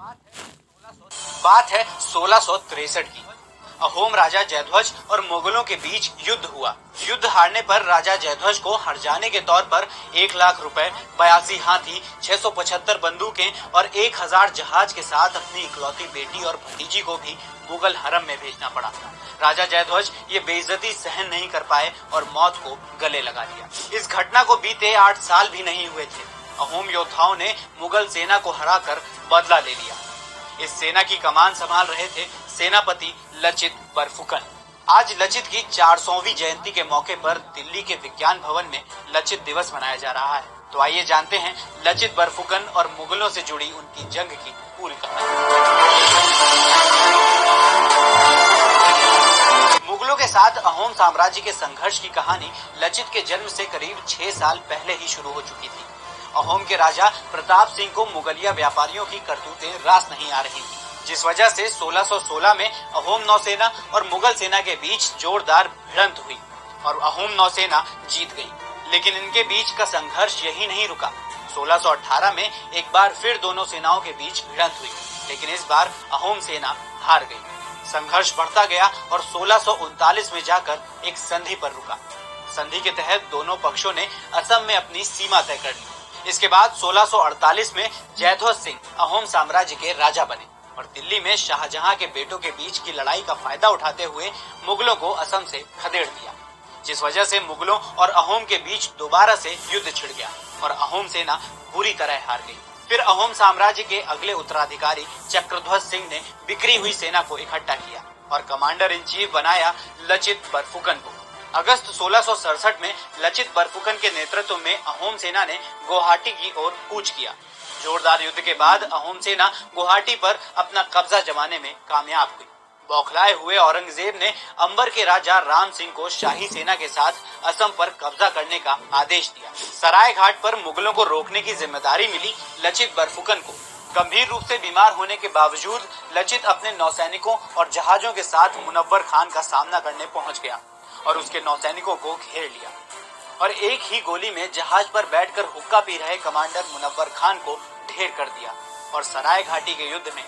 बात है 1663 की। अहोम राजा जयध्वज और मुगलों के बीच युद्ध हुआ। युद्ध हारने पर राजा जयध्वज को हर्जाने के तौर पर 1 लाख रुपए, 82 हाथी, 675 बंदूकें और 1000 जहाज के साथ अपनी इकलौती बेटी और भतीजी को भी मुगल हरम में भेजना पड़ा। राजा जयध्वज ये बेइज्जती सहन नहीं कर पाए और मौत को गले लगा लिया। इस घटना को बीते 8 साल भी नहीं हुए थे। अहोम योद्धाओं ने मुगल सेना को हराकर बदला ले लिया। इस सेना की कमान संभाल रहे थे सेनापति लचित बरफुकन। आज लचित की 400वीं जयंती के मौके पर दिल्ली के विज्ञान भवन में लचित दिवस मनाया जा रहा है। तो आइए जानते हैं लचित बरफुकन और मुगलों से जुड़ी उनकी जंग की पूरी कहानी। मुगलों के साथ अहोम साम्राज्य के संघर्ष की कहानी लचित के जन्म से करीब 6 साल पहले ही शुरू हो चुकी थी। अहोम के राजा प्रताप सिंह को मुगलिया व्यापारियों की करतूतें रास नहीं आ रही थी, जिस वजह से 1616 में अहोम नौसेना और मुगल सेना के बीच जोरदार भिड़ंत हुई और अहोम नौसेना जीत गई। लेकिन इनके बीच का संघर्ष यही नहीं रुका। 1618 में एक बार फिर दोनों सेनाओं के बीच भिड़ंत हुई, लेकिन इस बार अहोम सेना हार गई। संघर्ष बढ़ता गया और 1639 में जाकर एक संधि पर रुका। संधि के तहत दोनों पक्षों ने असम में अपनी सीमा तय कर ली। इसके बाद 1648 में जयध्वज सिंह अहोम साम्राज्य के राजा बने और दिल्ली में शाहजहां के बेटों के बीच की लड़ाई का फायदा उठाते हुए मुगलों को असम से खदेड़ दिया, जिस वजह से मुगलों और अहोम के बीच दोबारा से युद्ध छिड़ गया और अहोम सेना बुरी तरह हार गई। फिर अहोम साम्राज्य के अगले उत्तराधिकारी चक्रध्वज सिंह ने बिखरी हुई सेना को इकट्ठा किया और कमांडर इन चीफ बनाया लचित बरफुकन को। अगस्त 1667 में लचित बरफुकन के नेतृत्व में अहोम सेना ने गुवाहाटी की ओर कूच किया। जोरदार युद्ध के बाद अहोम सेना गुवाहाटी पर अपना कब्जा जमाने में कामयाब हुई। बौखलाए हुए औरंगजेब ने अंबर के राजा राम सिंह को शाही सेना के साथ असम पर कब्जा करने का आदेश दिया। सराय घाट पर मुगलों को रोकने की जिम्मेदारी मिली लचित बरफुकन को। गंभीर रूप से बीमार होने के बावजूद लचित अपने नौसैनिकों और जहाजों के साथ मुनव्वर खान का सामना करने पहुंच गया और उसके नौसैनिकों को घेर लिया और एक ही गोली में जहाज पर बैठकर हुक्का पी रहे कमांडर मुनव्वर खान को ढेर कर दिया और सराय घाटी के युद्ध में